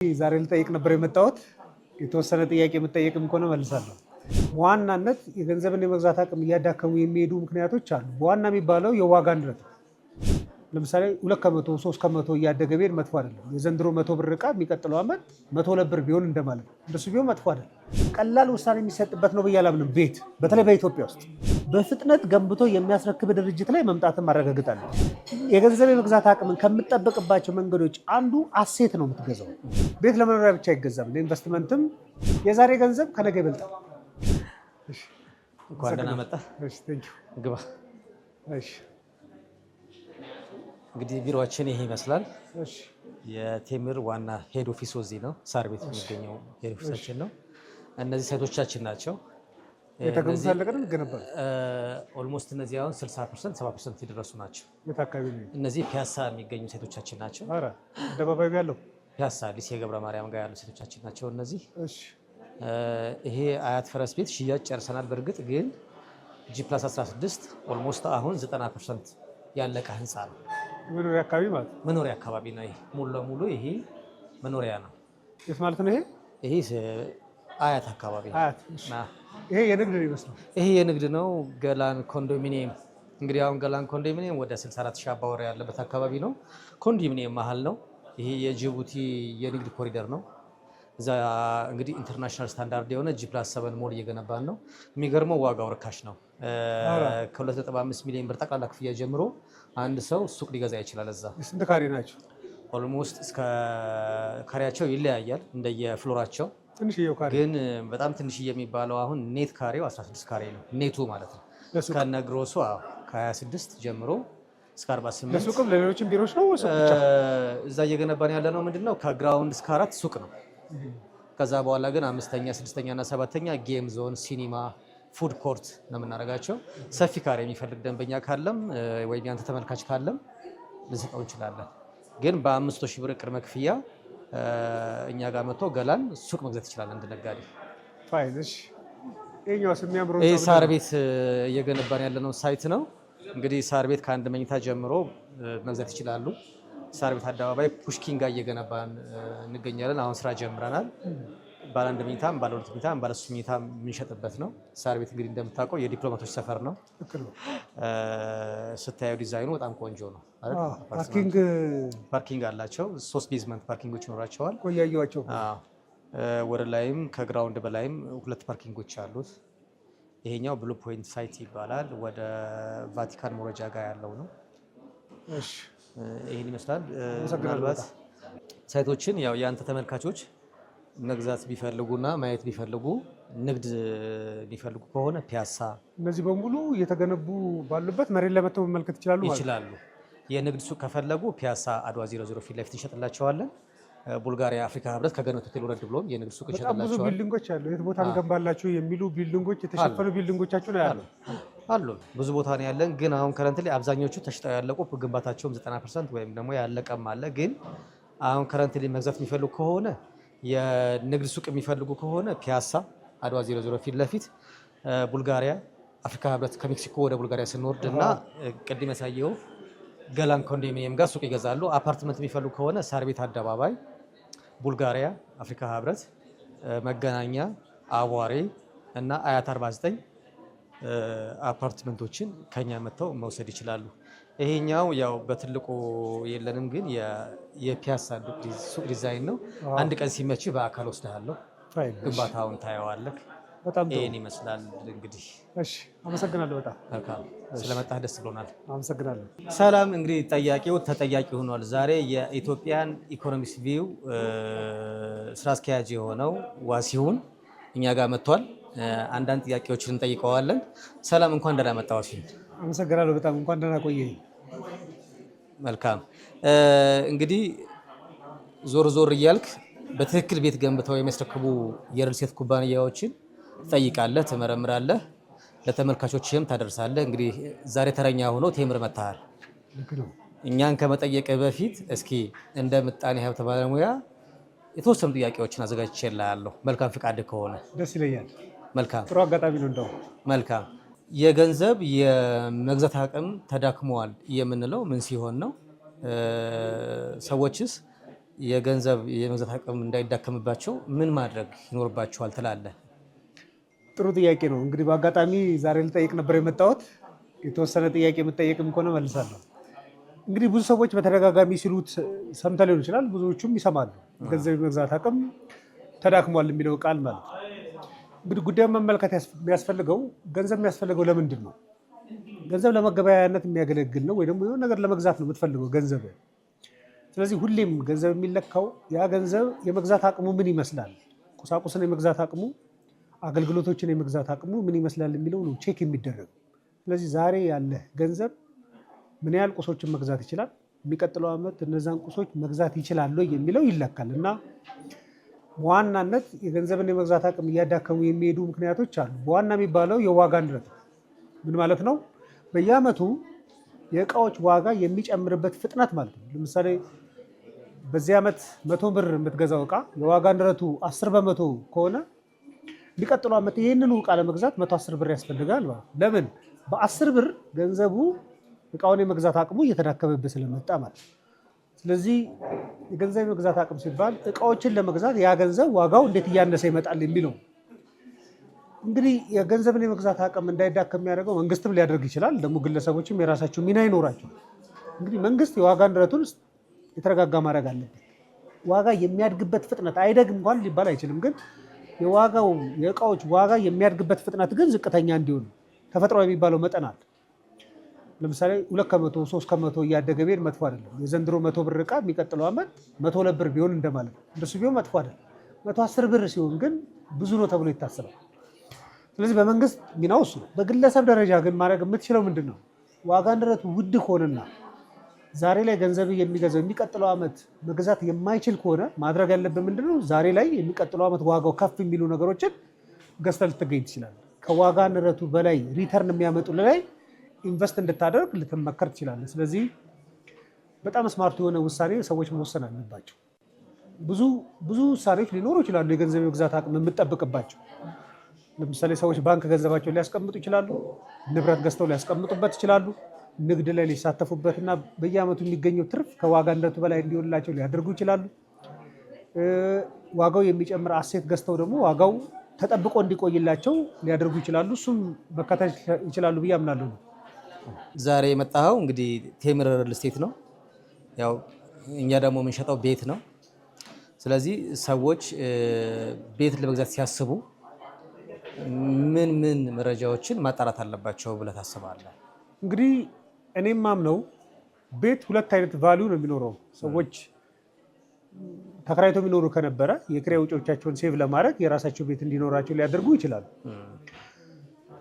ዛሬ ልጠይቅ ነበር የመጣሁት። የተወሰነ ጥያቄ የምጠየቅም ከሆነ መልሳለሁ። በዋናነት የገንዘብን የመግዛት አቅም እያዳከሙ የሚሄዱ ምክንያቶች አሉ። በዋና የሚባለው የዋጋ ንረት ነው። ለምሳሌ 2 ከመቶ 3 ከመቶ እያደገ ቢሄድ መጥፎ አይደለም። የዘንድሮ 100 ብር ዕቃ የሚቀጥለው ዓመት 102 ብር ቢሆን እንደማለት ነው። እንደሱ ቢሆን መጥፎ አይደለም። ቀላል ውሳኔ የሚሰጥበት ነው ብዬ አላምንም። ቤት በተለይ በኢትዮጵያ ውስጥ በፍጥነት ገንብቶ የሚያስረክብ ድርጅት ላይ መምጣትን ማረጋግጣለሁ። የገንዘብ የመግዛት አቅምን ከምጠበቅባቸው መንገዶች አንዱ አሴት ነው የምትገዛው። ቤት ለመኖሪያ ብቻ አይገዛም። ለኢንቨስትመንትም የዛሬ ገንዘብ ከነገ ይበልጣል። እንኳን ደህና መጣህ። ግባ። እንግዲህ ቢሮአችን ይሄ ይመስላል። የቴምር ዋና ሄድ ኦፊስ እዚህ ነው፣ ሳር ቤት የሚገኘው ሄድ ኦፊሳችን ነው። እነዚህ ሳይቶቻችን ናቸው። ኦልሞስት እነዚህ አሁን 60% 70% የደረሱ ናቸው። እነዚህ ፒያሳ የሚገኙ ሴቶቻችን ናቸው። አደባባይ ያለው ፒያሳ ሊሴ ገብረ ማርያም ጋር ያሉ ሴቶቻችን ናቸው እነዚህ። ይሄ አያት ፈረስ ቤት ሽያጭ ጨርሰናል። በእርግጥ ግን G+16 ኦልሞስት አሁን 90% ያለቀ ህንፃ ነው። መኖሪያ አካባቢ ማለት መኖሪያ አካባቢ ነው። ይሄ ሙሉ ለሙሉ ይሄ መኖሪያ ነው። የት ማለት ነው? ይሄ አያት አካባቢ ነው። ይሄ የንግድ ነው ይመስላል። ይሄ የንግድ ነው። ገላን ኮንዶሚኒየም እንግዲህ አሁን ገላን ኮንዶሚኒየም ወደ 64 ሺህ አባወራ ያለበት አካባቢ ነው። ኮንዶሚኒየም መሀል ነው። ይሄ የጅቡቲ የንግድ ኮሪደር ነው። እዛ እንግዲህ ኢንተርናሽናል ስታንዳርድ የሆነ G+7 ሞል እየገነባን ነው። የሚገርመው ዋጋው ርካሽ ነው። ከ2.5 ሚሊዮን ብር ጠቅላላ ክፍያ ጀምሮ አንድ ሰው ሱቅ ሊገዛ ይችላል። እዛ ስንት ካሬ ናቸው? ኦልሞስት እስከ ካሬያቸው ይለያያል እንደየፍሎራቸው። ትንሽዬው ካሬ ግን በጣም ትንሽዬ የሚባለው አሁን ኔት ካሬው 16 ካሬ ነው። ኔቱ ማለት ነው። ከነግሮሱ ከ26 ጀምሮ እስከ 48። ለሱቅም ለሌሎችም ቢሮዎች ነው ወይስ ብቻ? እዛ እየገነባን ያለ ነው ምንድነው ከግራውንድ እስከ 4 ሱቅ ነው። ከዛ በኋላ ግን 5ኛ 6ኛ እና 7ኛ ጌም ዞን፣ ሲኒማ፣ ፉድ ኮርት ነው የምናደርጋቸው። ሰፊ ካሬ የሚፈልግ ደንበኛ ካለም ወይም ያንተ ተመልካች ካለም ልንሰጠው እንችላለን። ግን በ500 ሺህ ብር ቅድመ ክፍያ እኛ ጋር መጥቶ ገላን ሱቅ መግዛት ይችላል እንደ ነጋዴ። ፋይንሽ የኛውስ የሚያምረው ይሄ ሳር ቤት እየገነባን ያለነው ሳይት ነው። እንግዲህ ሳር ቤት ከአንድ መኝታ ጀምሮ መግዛት ይችላሉ። ሳር ቤት አደባባይ ፑሽኪን ጋር እየገነባን እንገኛለን። አሁን ስራ ጀምረናል። ባለ 1 መኝታም ባለ 2 መኝታም ባለ 3 መኝታም የምንሸጥበት ነው። ሳር ቤት እንግዲህ እንደምታውቀው የዲፕሎማቶች ሰፈር ነው። ስታየው ዲዛይኑ በጣም ቆንጆ ነው። ፓርኪንግ አላቸው። 3 ቤዝመንት ፓርኪንጎች ይኖራቸዋል። ቆያያቸው ወደ ላይም ከግራውንድ በላይም 2 ፓርኪንጎች አሉት። ይሄኛው ብሉ ፖይንት ሳይት ይባላል። ወደ ቫቲካን መውረጃ ጋር ያለው ነው። ይሄን ይመስላል። ምናልባት ሳይቶችን ያው የአንተ ተመልካቾች መግዛት ቢፈልጉና ማየት ቢፈልጉ ንግድ ቢፈልጉ ከሆነ ፒያሳ፣ እነዚህ በሙሉ እየተገነቡ ባሉበት መሬት ላይ መጥተው መመልከት ይችላሉ። የንግድ ሱቅ ከፈለጉ ፒያሳ አድዋ 00 ፊት ለፊት እንሸጥላቸዋለን። ቡልጋሪያ አፍሪካ ህብረት ከገነት ሆቴል ወረድ ብሎም የንግድ ሱቅ እንሸጥላቸዋለን። በጣም ብዙ ቢልዲንጎች አሉ። የት ቦታ እንገንባላችሁ የሚሉ ቢልዲንጎች፣ የተሸፈኑ ቢልዲንጎቻችሁ ነው ያሉ አሉ። ብዙ ቦታ ነው ያለን። ግን አሁን ከረንትሊ አብዛኞቹ ተሽጠው ያለቁ ግንባታቸውም 90% ወይም ደግሞ ያለቀም አለ። ግን አሁን ከረንትሊ መግዛት የሚፈልጉ ከሆነ የንግድ ሱቅ የሚፈልጉ ከሆነ ፒያሳ አድዋ 00 ፊት ለፊት ቡልጋሪያ አፍሪካ ህብረት ከሜክሲኮ ወደ ቡልጋሪያ ስንወርድ እና ቅድም ያሳየው ገላን ኮንዶሚኒየም ጋር ሱቅ ይገዛሉ። አፓርትመንት የሚፈልጉ ከሆነ ሳር ቤት አደባባይ፣ ቡልጋሪያ አፍሪካ ህብረት፣ መገናኛ፣ አዋሬ እና አያት 49 አፓርትመንቶችን ከኛ መጥተው መውሰድ ይችላሉ። ይሄኛው ያው በትልቁ የለንም፣ ግን የፒያሳ ሱቅ ዲዛይን ነው። አንድ ቀን ሲመች በአካል ወስደሃለሁ፣ ግንባታውን ታየዋለህ። በጣም ይሄን ይመስላል እንግዲህ። እሺ፣ አመሰግናለሁ። በጣም መልካም ስለመጣህ ደስ ብሎናል። አመሰግናለሁ። ሰላም። እንግዲህ ጠያቂው ተጠያቂ ሆኗል። ዛሬ የኢትዮጵያን ኢኮኖሚክስ ቪው ስራ አስኪያጅ የሆነው ዋሲሁን እኛ ጋር መጥቷል። አንዳንድ ጥያቄዎችን እንጠይቀዋለን። ሰላም፣ እንኳን ደህና መጣህ ዋሲሁን። አመሰግናለሁ። በጣም እንኳን ደህና ቆየህ። መልካም። እንግዲህ ዞር ዞር እያልክ በትክክል ቤት ገንብተው የሚያስረክቡ የሪል ስቴት ኩባንያዎችን ትጠይቃለህ፣ ትመረምራለህ፣ ለተመልካቾችህም ታደርሳለህ። እንግዲህ ዛሬ ተረኛ ሆኖ ቴምር መጥተሃል። እኛን ከመጠየቅ በፊት እስኪ እንደ ምጣኔ ሀብት ባለሙያ የተወሰኑ ጥያቄዎችን አዘጋጅቼልሃለሁ። መልካም ፍቃድ ከሆነ ደስ ይለኛል። መልካም፣ ጥሩ አጋጣሚ ነው። እንደው መልካም። የገንዘብ የመግዛት አቅም ተዳክመዋል የምንለው ምን ሲሆን ነው? ሰዎችስ የገንዘብ የመግዛት አቅም እንዳይዳከምባቸው ምን ማድረግ ይኖርባቸዋል ትላለህ? ጥሩ ጥያቄ ነው። እንግዲህ በአጋጣሚ ዛሬ ልጠይቅ ነበር የመጣሁት። የተወሰነ ጥያቄ የምጠየቅም ከሆነ መልሳለሁ። እንግዲህ ብዙ ሰዎች በተደጋጋሚ ሲሉት ሰምተህ ሊሆን ይችላል፣ ብዙዎቹም ይሰማሉ። ገንዘብ የመግዛት አቅም ተዳክሟል የሚለው ቃል ማለት ነው። እንግዲህ ጉዳዩን መመልከት የሚያስፈልገው ገንዘብ የሚያስፈልገው ለምንድን ነው? ገንዘብ ለመገበያያነት የሚያገለግል ነው ወይ ደግሞ የሆነ ነገር ለመግዛት ነው የምትፈልገው ገንዘብ። ስለዚህ ሁሌም ገንዘብ የሚለካው ያ ገንዘብ የመግዛት አቅሙ ምን ይመስላል፣ ቁሳቁስን የመግዛት አቅሙ፣ አገልግሎቶችን የመግዛት አቅሙ ምን ይመስላል የሚለው ነው ቼክ የሚደረገው። ስለዚህ ዛሬ ያለ ገንዘብ ምን ያህል ቁሶችን መግዛት ይችላል፣ የሚቀጥለው ዓመት እነዛን ቁሶች መግዛት ይችላል የሚለው ይለካል። እና በዋናነት የገንዘብን የመግዛት አቅም እያዳከሙ የሚሄዱ ምክንያቶች አሉ። በዋና የሚባለው የዋጋ ንረት ነው። ምን ማለት ነው? በየዓመቱ የእቃዎች ዋጋ የሚጨምርበት ፍጥነት ማለት ነው። ለምሳሌ በዚህ ዓመት 100 ብር የምትገዛው እቃ የዋጋ ንረቱ 10 በመቶ ከሆነ የሚቀጥለው ዓመት ይህንኑ እቃ ለመግዛት 110 ብር ያስፈልጋል ማለት ነው። ለምን? በ10 ብር ገንዘቡ እቃውን የመግዛት አቅሙ እየተዳከመበት ስለመጣ ማለት ነው። ስለዚህ የገንዘብ የመግዛት አቅም ሲባል እቃዎችን ለመግዛት ያ ገንዘብ ዋጋው እንዴት እያነሰ ይመጣል የሚለው። እንግዲህ የገንዘብን የመግዛት አቅም እንዳይዳከም የሚያደርገው መንግስትም ሊያደርግ ይችላል። ደግሞ ግለሰቦችም የራሳቸው ሚና ይኖራቸዋል። እንግዲህ መንግስት የዋጋ ንረቱን የተረጋጋ ማድረግ አለበት። ዋጋ የሚያድግበት ፍጥነት አይደግ እንኳን ሊባል አይችልም፣ ግን የእቃዎች ዋጋ የሚያድግበት ፍጥነት ግን ዝቅተኛ እንዲሆን ተፈጥሯዊ የሚባለው መጠን አለ። ለምሳሌ 2 ከመቶ 3 ከመቶ እያደገ ቢሄድ መጥፎ አይደለም። የዘንድሮ 100 ብር እቃ የሚቀጥለው ዓመት 102 ብር ቢሆን እንደማለት ነው። እንደሱ ቢሆን መጥፎ አይደለም። 110 ብር ሲሆን ግን ብዙ ነው ተብሎ ይታሰባል። ስለዚህ በመንግስት ሚናው እሱ ነው። በግለሰብ ደረጃ ግን ማድረግ የምትችለው ምንድን ነው? ዋጋ ንረቱ ውድ ከሆነና ዛሬ ላይ ገንዘብ የሚገዛው የሚቀጥለው ዓመት መግዛት የማይችል ከሆነ ማድረግ ያለብን ምንድን ነው? ዛሬ ላይ የሚቀጥለው ዓመት ዋጋው ከፍ የሚሉ ነገሮችን ገዝተህ ልትገኝ ትችላለህ። ከዋጋ ንረቱ በላይ ሪተርን የሚያመጡ ላይ ኢንቨስት እንድታደርግ ልትመከር ትችላለህ። ስለዚህ በጣም ስማርት የሆነ ውሳኔ ሰዎች መወሰን አለባቸው። ብዙ ውሳኔዎች ሊኖሩ ይችላሉ የገንዘብ የመግዛት አቅም የምጠብቅባቸው። ለምሳሌ ሰዎች ባንክ ገንዘባቸውን ሊያስቀምጡ ይችላሉ። ንብረት ገዝተው ሊያስቀምጡበት ይችላሉ። ንግድ ላይ ሊሳተፉበትና በየዓመቱ የሚገኘው ትርፍ ከዋጋ ንረቱ በላይ እንዲሆንላቸው ሊያደርጉ ይችላሉ። ዋጋው የሚጨምር አሴት ገዝተው ደግሞ ዋጋው ተጠብቆ እንዲቆይላቸው ሊያደርጉ ይችላሉ። እሱም መካተት ይችላሉ ብዬ አምናለሁ። ዛሬ የመጣኸው እንግዲህ ቴምር ሪል ስቴት ነው። ያው እኛ ደግሞ የምንሸጠው ቤት ነው። ስለዚህ ሰዎች ቤት ለመግዛት ሲያስቡ ምን መረጃዎችን ማጣራት አለባቸው ብለህ ታስባለህ? እንግዲህ እኔም ማምነው ቤት ሁለት አይነት ቫልዩ ነው የሚኖረው። ሰዎች ተከራይተው የሚኖሩ ከነበረ የኪራይ ወጪዎቻቸውን ሴቭ ለማድረግ የራሳቸው ቤት እንዲኖራቸው ሊያደርጉ ይችላሉ።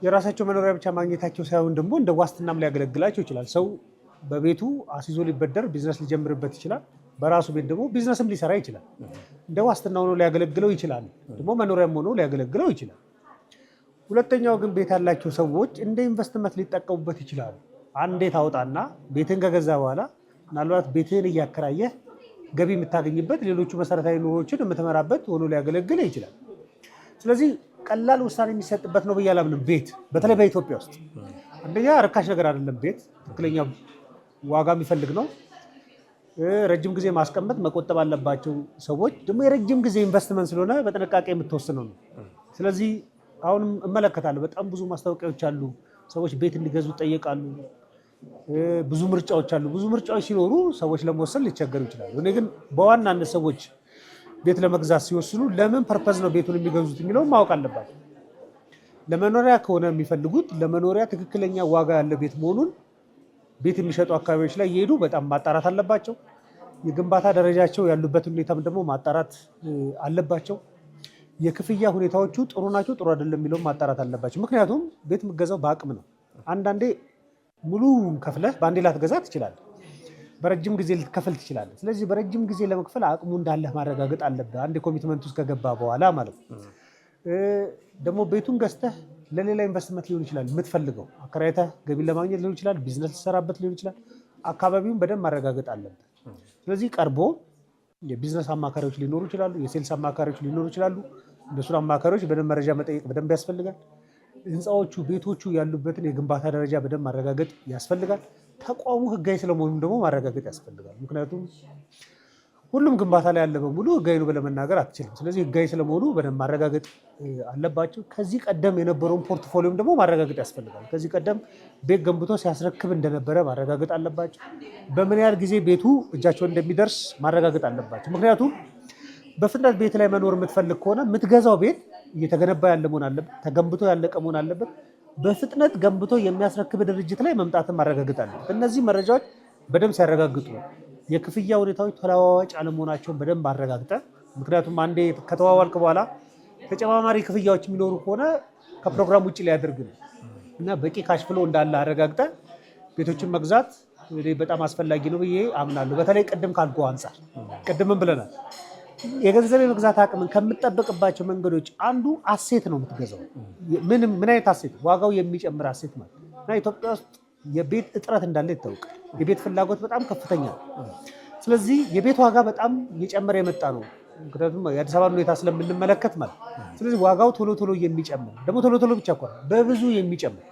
የራሳቸው መኖሪያ ብቻ ማግኘታቸው ሳይሆን ደግሞ እንደ ዋስትናም ሊያገለግላቸው ይችላል። ሰው በቤቱ አስይዞ ሊበደር ቢዝነስ ሊጀምርበት ይችላል። በራሱ ቤት ደግሞ ቢዝነስም ሊሰራ ይችላል። እንደ ዋስትና ሆኖ ሊያገለግለው ይችላል። ደግሞ መኖሪያም ሆኖ ሊያገለግለው ይችላል። ሁለተኛው ግን ቤት ያላቸው ሰዎች እንደ ኢንቨስትመንት ሊጠቀሙበት ይችላሉ። አንዴ ታውጣና ቤትን ከገዛ በኋላ ምናልባት ቤትን እያከራየህ ገቢ የምታገኝበት ሌሎቹ መሰረታዊ ኑሮችን የምትመራበት ሆኖ ሊያገለግል ይችላል። ስለዚህ ቀላል ውሳኔ የሚሰጥበት ነው ብዬ አላምንም። ቤት በተለይ በኢትዮጵያ ውስጥ አንደኛ ርካሽ ነገር አይደለም። ቤት ትክክለኛ ዋጋ የሚፈልግ ነው። ረጅም ጊዜ ማስቀመጥ መቆጠብ አለባቸው ሰዎች። ደግሞ የረጅም ጊዜ ኢንቨስትመንት ስለሆነ በጥንቃቄ የምትወስነው ነው። ስለዚህ አሁንም እመለከታለሁ በጣም ብዙ ማስታወቂያዎች አሉ። ሰዎች ቤት እንዲገዙ ይጠየቃሉ። ብዙ ምርጫዎች አሉ። ብዙ ምርጫዎች ሲኖሩ ሰዎች ለመወሰን ሊቸገሩ ይችላሉ። እኔ ግን በዋናነት ሰዎች ቤት ለመግዛት ሲወስኑ ለምን ፐርፐዝ ነው ቤቱን የሚገዙት የሚለውን ማወቅ አለባቸው። ለመኖሪያ ከሆነ የሚፈልጉት ለመኖሪያ ትክክለኛ ዋጋ ያለ ቤት መሆኑን ቤት የሚሸጡ አካባቢዎች ላይ እየሄዱ በጣም ማጣራት አለባቸው። የግንባታ ደረጃቸው ያሉበትን ሁኔታም ደግሞ ማጣራት አለባቸው። የክፍያ ሁኔታዎቹ ጥሩ ናቸው ጥሩ አይደለም የሚለውን ማጣራት አለባቸው። ምክንያቱም ቤት የምትገዛው በአቅም ነው። አንዳንዴ ሙሉ ከፍለህ በአንዴ ላትገዛ ትችላለህ። በረጅም ጊዜ ልትከፍል ትችላለህ። ስለዚህ በረጅም ጊዜ ለመክፈል አቅሙ እንዳለህ ማረጋገጥ አለብህ። አንድ ኮሚትመንት ውስጥ ከገባ በኋላ ማለት ነው። ደግሞ ቤቱን ገዝተህ ለሌላ ኢንቨስትመንት ሊሆን ይችላል የምትፈልገው። አከራይተህ ገቢን ለማግኘት ሊሆን ይችላል፣ ቢዝነስ ልትሰራበት ሊሆን ይችላል። አካባቢውን በደንብ ማረጋገጥ አለብህ። ስለዚህ ቀርቦ የቢዝነስ አማካሪዎች ሊኖሩ ይችላሉ፣ የሴልስ አማካሪዎች ሊኖሩ ይችላሉ። እነሱን አማካሪዎች በደንብ መረጃ መጠየቅ በደንብ ያስፈልጋል። ህንፃዎቹ ቤቶቹ ያሉበትን የግንባታ ደረጃ በደንብ ማረጋገጥ ያስፈልጋል። ተቋሙ ህጋዊ ስለመሆኑም ደግሞ ማረጋገጥ ያስፈልጋል። ምክንያቱም ሁሉም ግንባታ ላይ ያለ በሙሉ ህጋዊ ነው ብለህ መናገር አትችልም። ስለዚህ ህጋዊ ስለመሆኑ በደንብ ማረጋገጥ አለባቸው። ከዚህ ቀደም የነበረውን ፖርትፎሊዮም ደግሞ ማረጋገጥ ያስፈልጋል። ከዚህ ቀደም ቤት ገንብቶ ሲያስረክብ እንደነበረ ማረጋገጥ አለባቸው። በምን ያህል ጊዜ ቤቱ እጃቸውን እንደሚደርስ ማረጋገጥ አለባቸው። ምክንያቱም በፍጥነት ቤት ላይ መኖር የምትፈልግ ከሆነ የምትገዛው ቤት እየተገነባ ያለ መሆን አለበት፣ ተገንብቶ ያለቀ መሆን አለበት። በፍጥነት ገንብቶ የሚያስረክብ ድርጅት ላይ መምጣትን ማረጋገጥ አለበት። እነዚህ መረጃዎች በደንብ ሲያረጋግጡ የክፍያ ሁኔታዎች ተለዋዋጭ አለመሆናቸውን በደንብ አረጋግጠ። ምክንያቱም አንዴ ከተዋዋልክ በኋላ ተጨማማሪ ክፍያዎች የሚኖሩ ከሆነ ከፕሮግራም ውጭ ሊያደርግ ነው እና በቂ ካሽ ፍሎ እንዳለ አረጋግጠ ቤቶችን መግዛት በጣም አስፈላጊ ነው ብዬ አምናለሁ። በተለይ ቅድም ካልኩ አንጻር ቅድምም ብለናል፣ የገንዘብ የመግዛት አቅምን ከምትጠብቅባቸው መንገዶች አንዱ አሴት ነው የምትገዛው። ምን አይነት አሴት? ዋጋው የሚጨምር አሴት ማለት እና ኢትዮጵያ ውስጥ የቤት እጥረት እንዳለ ይታወቃል። የቤት ፍላጎት በጣም ከፍተኛ ነው። ስለዚህ የቤት ዋጋ በጣም እየጨመረ የመጣ ነው። ምክንያቱም የአዲስ አበባ ሁኔታ ስለምንመለከት ማለት። ስለዚህ ዋጋው ቶሎ ቶሎ የሚጨምር ደግሞ ቶሎ ቶሎ ብቻ እኮ በብዙ የሚጨምር።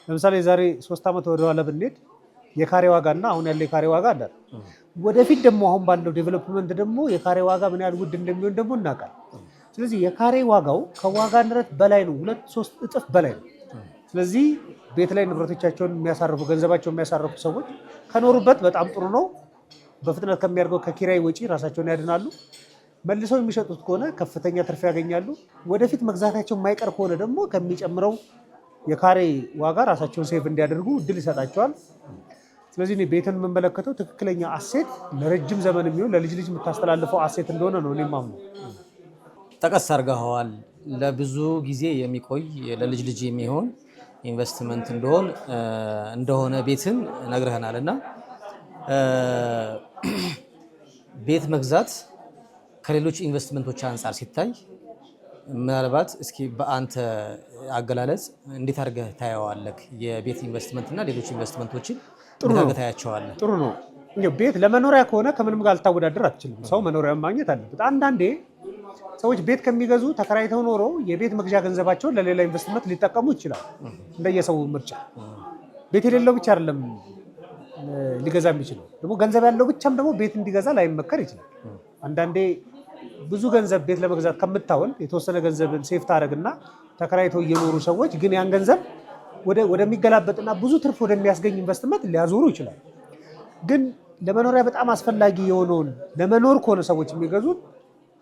ለምሳሌ የዛሬ 3 ዓመት ወደኋላ ብንሄድ የካሬ ዋጋና አሁን ያለው የካሬ ዋጋ አለ። ወደፊት ደግሞ አሁን ባለው ዴቨሎፕመንት ደግሞ የካሬ ዋጋ ምን ያህል ውድ እንደሚሆን ደግሞ እናውቃለን። ስለዚህ የካሬ ዋጋው ከዋጋ ንረት በላይ ነው፣ 2-3 እጥፍ በላይ ነው። ስለዚህ ቤት ላይ ንብረቶቻቸውን የሚያሳርፉ ገንዘባቸውን የሚያሳርፉ ሰዎች ከኖሩበት በጣም ጥሩ ነው። በፍጥነት ከሚያደርገው ከኪራይ ወጪ ራሳቸውን ያድናሉ። መልሰው የሚሸጡት ከሆነ ከፍተኛ ትርፍ ያገኛሉ። ወደፊት መግዛታቸው የማይቀር ከሆነ ደግሞ ከሚጨምረው የካሬ ዋጋ ራሳቸውን ሴቭ እንዲያደርጉ እድል ይሰጣቸዋል። ስለዚህ እኔ ቤትን የምመለከተው ትክክለኛ አሴት ለረጅም ዘመን የሚሆን ለልጅ ልጅ የምታስተላልፈው አሴት እንደሆነ ነው እኔ የማምነው። ጠቀስ አድርገኸዋል። ለብዙ ጊዜ የሚቆይ ለልጅ ልጅ የሚሆን ኢንቨስትመንት እንደሆነ ቤትን ነግረህናል እና ቤት መግዛት ከሌሎች ኢንቨስትመንቶች አንጻር ሲታይ ምናልባት እስኪ በአንተ አገላለጽ እንዴት አድርገህ ታየዋለህ? የቤት ኢንቨስትመንት እና ሌሎች ኢንቨስትመንቶችን ታያቸዋለህ? ጥሩ ነው። ቤት ለመኖሪያ ከሆነ ከምንም ጋር ልታወዳደር አትችልም። ሰው መኖሪያ ማግኘት አለበት። አንዳንዴ ሰዎች ቤት ከሚገዙ ተከራይተው ኖሮ የቤት መግዣ ገንዘባቸውን ለሌላ ኢንቨስትመንት ሊጠቀሙ ይችላል። እንደየሰው ምርጫ። ቤት የሌለው ብቻ አይደለም ሊገዛ የሚችለው፣ ደግሞ ገንዘብ ያለው ብቻም ደግሞ ቤት እንዲገዛ ላይመከር ይችላል። አንዳንዴ ብዙ ገንዘብ ቤት ለመግዛት ከምታወል የተወሰነ ገንዘብን ሴፍ ታደርግና ተከራይተው እየኖሩ ሰዎች ግን ያን ገንዘብ ወደሚገላበጥና ብዙ ትርፍ ወደሚያስገኝ ኢንቨስትመንት ሊያዞሩ ይችላል። ግን ለመኖሪያ በጣም አስፈላጊ የሆነውን ለመኖር ከሆነ ሰዎች የሚገዙት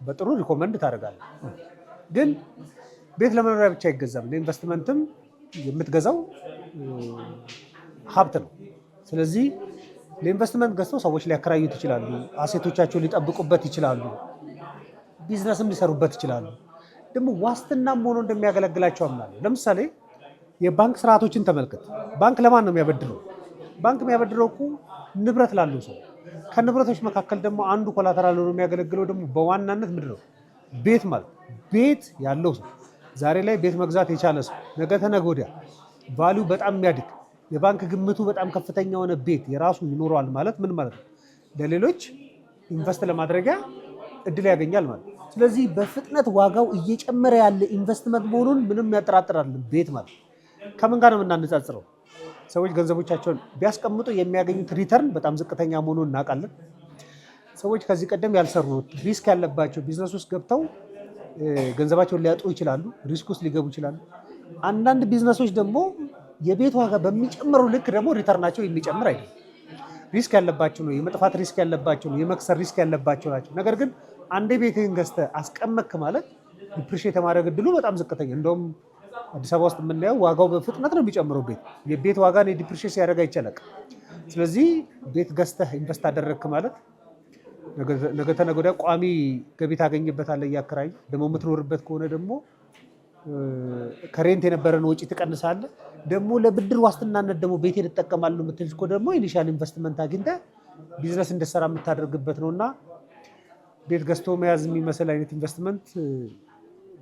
በጥሩ ሪኮመንድ ታደርጋለህ። ግን ቤት ለመኖሪያ ብቻ አይገዛም። ለኢንቨስትመንትም የምትገዛው ሀብት ነው። ስለዚህ ለኢንቨስትመንት ገዝተው ሰዎች ሊያከራዩት ይችላሉ። አሴቶቻቸውን ሊጠብቁበት ይችላሉ። ቢዝነስም ሊሰሩበት ይችላሉ። ደግሞ ዋስትናም ሆኖ እንደሚያገለግላቸው አምናለሁ። ለምሳሌ የባንክ ስርዓቶችን ተመልከት። ባንክ ለማን ነው የሚያበድረው? ባንክ የሚያበድረው እኮ ንብረት ላለው ሰው። ከንብረቶች መካከል ደግሞ አንዱ ኮላተራል ነው የሚያገለግለው ደግሞ በዋናነት ምንድን ነው? ቤት ማለት ቤት ያለው ሰው። ዛሬ ላይ ቤት መግዛት የቻለ ሰው ነገ ተነገ ወዲያ ቫሊዩ በጣም የሚያድግ የባንክ ግምቱ በጣም ከፍተኛ የሆነ ቤት የራሱ ይኖረዋል ማለት ምን ማለት ነው? ለሌሎች ኢንቨስት ለማድረጊያ እድል ያገኛል ማለት ነው። ስለዚህ በፍጥነት ዋጋው እየጨመረ ያለ ኢንቨስትመንት መሆኑን ምንም ያጠራጥራል። ቤት ማለት ከምን ጋር ነው የምናነጻጽረው? ሰዎች ገንዘቦቻቸውን ቢያስቀምጡ የሚያገኙት ሪተርን በጣም ዝቅተኛ መሆኑን እናውቃለን። ሰዎች ከዚህ ቀደም ያልሰሩት ሪስክ ያለባቸው ቢዝነስ ውስጥ ገብተው ገንዘባቸውን ሊያጡ ይችላሉ። ሪስክ ውስጥ ሊገቡ ይችላሉ። አንዳንድ ቢዝነሶች ደግሞ የቤት ዋጋ በሚጨምረው ልክ ደግሞ ሪተርናቸው የሚጨምር አይደለም። ሪስክ ያለባቸው ነው፣ የመጥፋት ሪስክ ያለባቸው ነው፣ የመክሰር ሪስክ ያለባቸው ናቸው። ነገር ግን አንዴ ቤትህን ገዝተህ አስቀመጥክ ማለት ዲፕሪሺየት የማድረግ እድሉ በጣም ዝቅተኛ። እንደውም አዲስ አበባ ውስጥ የምናየው ዋጋው በፍጥነት ነው የሚጨምረው። የቤት ዋጋ ዲፕሪሺየት ሲያደርግ አይቻልም። ስለዚህ ቤት ገዝተህ ኢንቨስት አደረግክ ማለት ነገ ተነገ ወዲያ ቋሚ ገቢ ታገኝበታለህ። እያከራይ ደግሞ የምትኖርበት ከሆነ ደግሞ ከሬንት የነበረን ወጪ ትቀንሳለህ። ደግሞ ለብድር ዋስትናነት ደግሞ ቤቴን እጠቀማለሁ የምትል እኮ ደግሞ ኢኒሻል ኢንቨስትመንት አግኝተህ ቢዝነስ እንድትሰራ የምታደርግበት ነውና ቤት ገዝቶ መያዝ የሚመስል አይነት ኢንቨስትመንት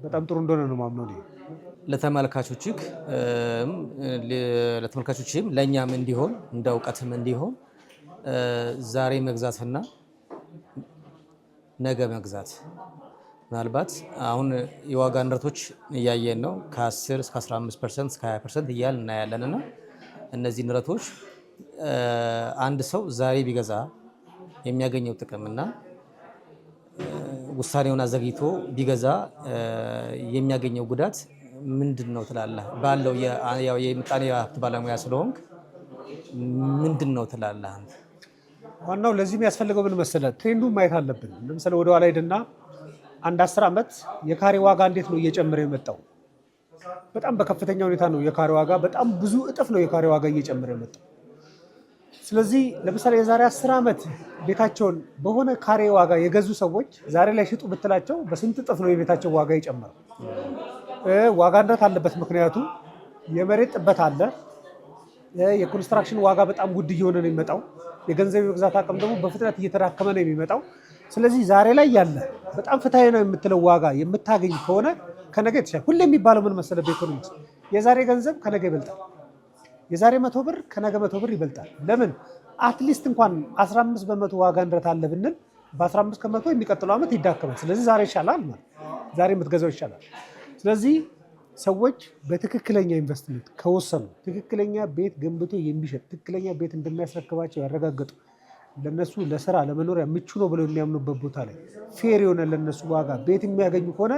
በጣም ጥሩ እንደሆነ ነው ማምነው። ለተመልካቾችም ለእኛም እንዲሆን እንደ እውቀትም እንዲሆን ዛሬ መግዛትና ነገ መግዛት ምናልባት አሁን የዋጋ ንረቶች እያየን ነው። ከ10 እስከ 15% እስከ 20% እያልን እናያለን እና እነዚህ ንረቶች አንድ ሰው ዛሬ ቢገዛ የሚያገኘው ጥቅምና ውሳኔውን አዘግይቶ ቢገዛ የሚያገኘው ጉዳት ምንድን ነው ትላለህ? ባለው የምጣኔ ሀብት ባለሙያ ስለሆንክ ምንድን ነው ትላለህ አንተ? ዋናው ለዚህ የሚያስፈልገው ምን መሰለህ? ትሬንዱን ማየት አለብን። ለምሳሌ ወደ ኋላ ሄድና አንድ 10 ዓመት የካሬ ዋጋ እንዴት ነው እየጨመረ የመጣው? በጣም በከፍተኛ ሁኔታ ነው የካሬ ዋጋ፣ በጣም ብዙ እጥፍ ነው የካሬ ዋጋ እየጨመረ የመጣው። ስለዚህ ለምሳሌ የዛሬ 10 ዓመት ቤታቸውን በሆነ ካሬ ዋጋ የገዙ ሰዎች ዛሬ ላይ ሽጡ ብትላቸው በስንት እጥፍ ነው የቤታቸው ዋጋ የጨመረው? ዋጋ ንረት አለበት። ምክንያቱ የመሬት ጥበት አለ። የኮንስትራክሽን ዋጋ በጣም ውድ እየሆነ ነው የሚመጣው። የገንዘብ የመግዛት አቅም ደግሞ በፍጥነት እየተዳከመ ነው የሚመጣው። ስለዚህ ዛሬ ላይ ያለ በጣም ፍትሃዊ ነው የምትለው ዋጋ የምታገኝ ከሆነ ከነገ የተሻለ። ሁሌ የሚባለው ምን መሰለህ በኢኮኖሚክስ የዛሬ ገንዘብ ከነገ ይበልጣል። የዛሬ 100 ብር ከነገ 100 ብር ይበልጣል። ለምን? አትሊስት እንኳን 15 በመቶ ዋጋ ንረት አለ ብንል በ15 ከመቶ የሚቀጥለው ዓመት ይዳከማል። ስለዚህ ዛሬ ይሻላል ማለት ዛሬ የምትገዛው ይሻላል። ስለዚህ ሰዎች በትክክለኛ ኢንቨስትመንት ከወሰኑ ትክክለኛ ቤት ገንብቶ የሚሸጥ ትክክለኛ ቤት እንደሚያስረክባቸው ያረጋገጡ ለነሱ ለስራ ለመኖሪያ ምቹ ነው ብለው የሚያምኑበት ቦታ ላይ ፌር የሆነ ለነሱ ዋጋ ቤት የሚያገኙ ከሆነ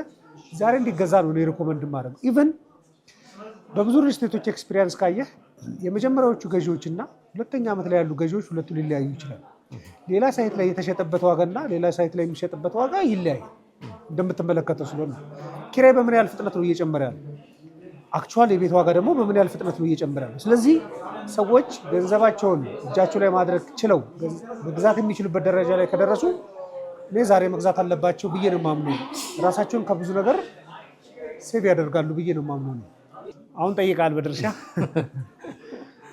ዛሬ እንዲገዛ ነው እኔ ሪኮመንድ ማድረግ። ኢቨን በብዙ ሪል ስቴቶች ኤክስፒሪየንስ ካየህ የመጀመሪያዎቹ ገዢዎች እና ሁለተኛ ዓመት ላይ ያሉ ገዢዎች ሁለቱ ሊለያዩ ይችላል። ሌላ ሳይት ላይ የተሸጠበት ዋጋና ሌላ ሳይት ላይ የሚሸጥበት ዋጋ ይለያል። እንደምትመለከተው ስለሆነ ኪራይ በምን ያህል ፍጥነት ነው እየጨመረ ያለው፣ አክቹዋል የቤት ዋጋ ደግሞ በምን ያህል ፍጥነት ነው እየጨመረ ያለው። ስለዚህ ሰዎች ገንዘባቸውን እጃቸው ላይ ማድረግ ችለው መግዛት የሚችሉበት ደረጃ ላይ ከደረሱ እኔ ዛሬ መግዛት አለባቸው ብዬ ነው የማምነው። ራሳቸውን ከብዙ ነገር ሴቭ ያደርጋሉ ብዬ ነው የማምነው። አሁን ጠይቃል በድርሻ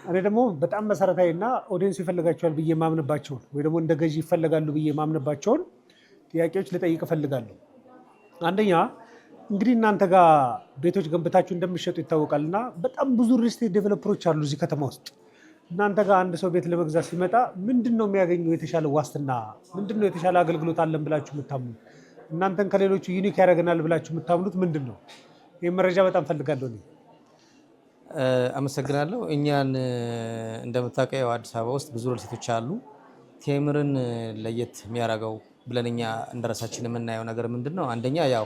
እኔ ደግሞ በጣም መሰረታዊ እና ኦዲየንሱ ይፈልጋቸዋል ብዬ ማምንባቸውን ወይ ደግሞ እንደ ገዢ ይፈልጋሉ ብዬ ማምንባቸውን ጥያቄዎች ልጠይቅ እፈልጋለሁ። አንደኛ እንግዲህ እናንተ ጋር ቤቶች ገንብታችሁ እንደሚሸጡ ይታወቃል እና በጣም ብዙ ሪል ስቴት ዴቨሎፐሮች አሉ እዚህ ከተማ ውስጥ። እናንተ ጋር አንድ ሰው ቤት ለመግዛት ሲመጣ ምንድን ነው የሚያገኘው የተሻለ ዋስትና፣ ምንድን ነው የተሻለ አገልግሎት አለን ብላችሁ የምታምኑት፣ እናንተን ከሌሎቹ ዩኒክ ያደርገናል ብላችሁ የምታምኑት ምንድን ነው? ይህ መረጃ በጣም ፈልጋለሁ። አመሰግናለሁ። እኛን እንደምታውቀው አዲስ አበባ ውስጥ ብዙ ሪል ስቴቶች አሉ። ቴምርን ለየት የሚያደርገው ብለን እኛ እንደራሳችን የምናየው ነገር ምንድን ነው? አንደኛ ያው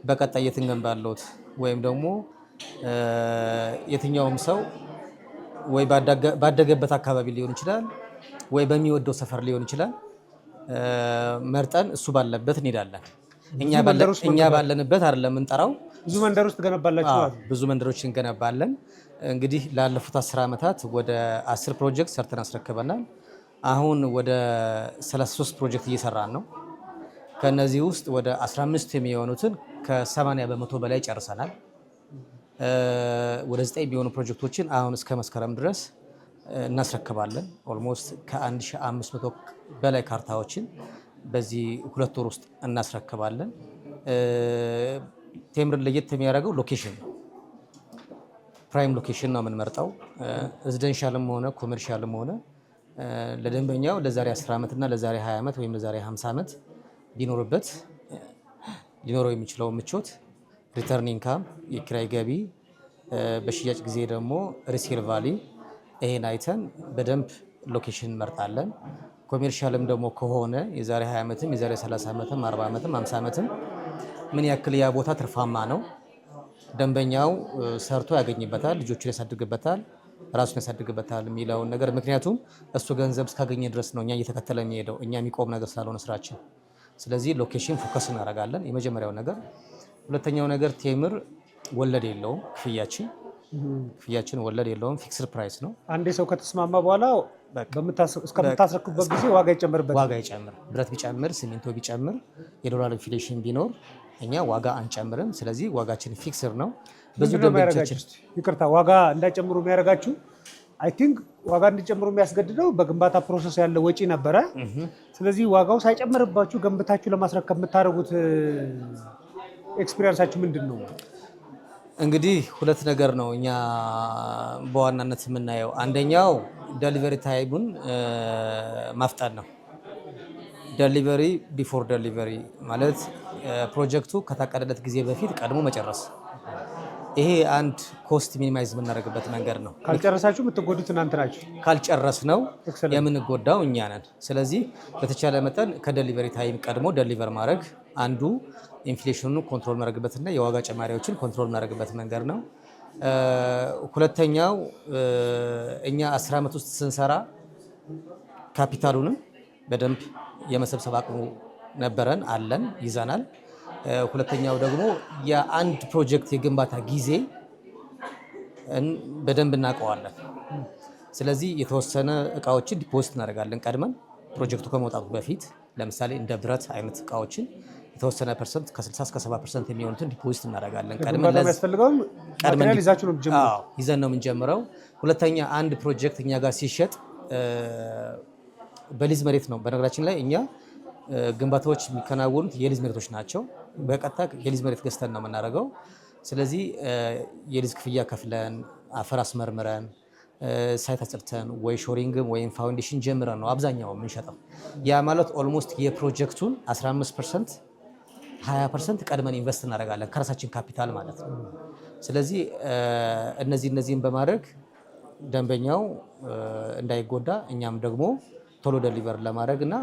በቀጣይ የት እንገንባለሁት ወይም ደግሞ የትኛውም ሰው ወይ ባደገበት አካባቢ ሊሆን ይችላል ወይ በሚወደው ሰፈር ሊሆን ይችላል መርጠን እሱ ባለበት እንሄዳለን። እኛ ባለንበት አይደለም የምንጠራው። ብዙ መንደር ውስጥ ገነባላችሁ? ብዙ መንደሮች እንገነባለን። እንግዲህ ላለፉት 10 ዓመታት ወደ 10 ፕሮጀክት ሰርተን አስረክበናል። አሁን ወደ 33 ፕሮጀክት እየሰራን ነው። ከነዚህ ውስጥ ወደ 15 የሚሆኑትን ከ80 በመቶ በላይ ጨርሰናል። ወደ 9 የሚሆኑ ፕሮጀክቶችን አሁን እስከ መስከረም ድረስ እናስረክባለን። ኦልሞስት ከ1500 በላይ ካርታዎችን በዚህ 2 ወር ውስጥ እናስረክባለን። ቴምርን ለየት የሚያደርገው ሎኬሽን ነው። ፕራይም ሎኬሽን ነው የምንመርጠው። ሬዚደንሻልም ሆነ ኮሜርሻልም ሆነ ለደንበኛው ለዛሬ 10 ዓመት እና ለዛሬ 20 ዓመት ወይም ለዛሬ 50 ዓመት ቢኖርበት ሊኖረው የሚችለው ምቾት፣ ሪተርን ኢንካም፣ የኪራይ ገቢ፣ በሽያጭ ጊዜ ደግሞ ሪሴል ቫሊ፣ ይሄን አይተን በደንብ ሎኬሽን እንመርጣለን። ኮሜርሻልም ደግሞ ከሆነ የዛሬ 20 ዓመትም የዛሬ 30 ዓመትም 40 ዓመትም 50 ዓመትም ምን ያክል ያ ቦታ ትርፋማ ነው፣ ደንበኛው ሰርቶ ያገኝበታል፣ ልጆቹን ያሳድግበታል፣ ራሱን ያሳድግበታል የሚለውን ነገር ምክንያቱም እሱ ገንዘብ እስካገኘ ድረስ ነው እኛ እየተከተለ የሚሄደው፣ እኛ የሚቆም ነገር ስላልሆነ ስራችን። ስለዚህ ሎኬሽን ፎከስ እናደርጋለን፣ የመጀመሪያው ነገር። ሁለተኛው ነገር ቴምር ወለድ የለውም። ክፍያችን ወለድ የለውም፣ ፊክስድ ፕራይስ ነው። አንዴ ሰው ከተስማማ በኋላ እስከምታስረክቡበት ጊዜ ዋጋ ይጨምርበታል። ዋጋ ይጨምር፣ ብረት ቢጨምር፣ ሲሚንቶ ቢጨምር፣ የዶላር ኢንፍሌሽን ቢኖር እኛ ዋጋ አንጨምርም። ስለዚህ ዋጋችን ፊክስድ ነው። ብዙ ደንበኞቻችን ይቅርታ ዋጋ እንዳይጨምሩ የሚያደርጋችሁ አይ ቲንክ ዋጋ እንዲጨምሩ የሚያስገድደው በግንባታ ፕሮሰስ ያለ ወጪ ነበረ። ስለዚህ ዋጋው ሳይጨምርባችሁ ገንብታችሁ ለማስረከብ የምታደርጉት ኤክስፒሪየንሳችሁ ምንድን ነው? እንግዲህ ሁለት ነገር ነው እኛ በዋናነት የምናየው። አንደኛው ዴሊቨሪ ታይሙን ማፍጠን ነው። ዴሊቨሪ ቢፎር ዴሊቨሪ ማለት ፕሮጀክቱ ከታቀደለት ጊዜ በፊት ቀድሞ መጨረስ። ይሄ አንድ ኮስት ሚኒማይዝ የምናደርግበት መንገድ ነው። ካልጨረሳችሁ የምትጎዱት እናንተ ናችሁ። ካልጨረስ ነው የምንጎዳው እኛ ነን። ስለዚህ በተቻለ መጠን ከዴሊቨሪ ታይም ቀድሞ ዴሊቨር ማድረግ አንዱ ኢንፍሌሽኑን ኮንትሮል የምናደርግበትና የዋጋ ጭማሪዎችን ኮንትሮል የምናደርግበት መንገድ ነው። ሁለተኛው እኛ 10 ዓመት ውስጥ ስንሰራ ካፒታሉንም በደንብ የመሰብሰብ አቅሙ ነበረን አለን ይዘናል። ሁለተኛው ደግሞ የአንድ ፕሮጀክት የግንባታ ጊዜ በደንብ እናውቀዋለን። ስለዚህ የተወሰነ እቃዎችን ዲፖዚት እናደርጋለን ቀድመን ፕሮጀክቱ ከመውጣቱ በፊት። ለምሳሌ እንደ ብረት አይነት እቃዎችን የተወሰነ ፐርሰንት ከ60 እስከ 70% የሚሆኑትን ዲፖዚት እናደርጋለን ቀድመን ይዘን ነው የምንጀምረው። ሁለተኛ አንድ ፕሮጀክት እኛ ጋር ሲሸጥ በሊዝ መሬት ነው። በነገራችን ላይ እኛ ግንባታዎች የሚከናወኑት የሊዝ መሬቶች ናቸው። በቀጥታ የሊዝ መሬት ገዝተን ነው የምናደርገው። ስለዚህ የሊዝ ክፍያ ከፍለን አፈር አስመርምረን ሳይት አጽድተን ወይ ሾሪንግም ወይም ፋውንዴሽን ጀምረን ነው አብዛኛው የምንሸጠው። ያ ማለት ኦልሞስት የፕሮጀክቱን 15% 20% ቀድመን ኢንቨስት እናደርጋለን ከራሳችን ካፒታል ማለት ነው። ስለዚህ እነዚህን በማድረግ ደንበኛው እንዳይጎዳ እኛም ደግሞ ቶሎ ደሊቨር ለማድረግ እና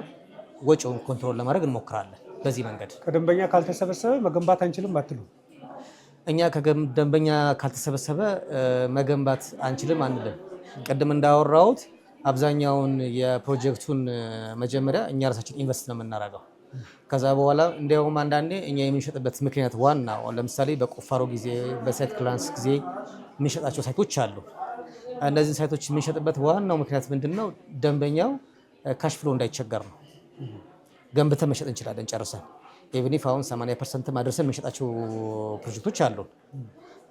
ወጪውን ኮንትሮል ለማድረግ እንሞክራለን። በዚህ መንገድ ከደንበኛ ካልተሰበሰበ መገንባት አንችልም አትሉ? እኛ ከደንበኛ ካልተሰበሰበ መገንባት አንችልም አንልም። ቅድም እንዳወራሁት አብዛኛውን የፕሮጀክቱን መጀመሪያ እኛ ራሳችን ኢንቨስት ነው የምናደርገው። ከዛ በኋላ እንዲያውም አንዳንዴ እኛ የምንሸጥበት ምክንያት ዋና ለምሳሌ በቁፋሮ ጊዜ፣ በሳይት ክላንስ ጊዜ የምንሸጣቸው ሳይቶች አሉ። እነዚህን ሳይቶች የምንሸጥበት ዋናው ምክንያት ምንድን ነው? ደንበኛው ካሽ ፍሎ እንዳይቸገር ነው። ገንብተን መሸጥ እንችላለን ጨርሰን ኢቭን ኢፍ አሁን 80% ማድረሰን የምንሸጣቸው ፕሮጀክቶች አሉ።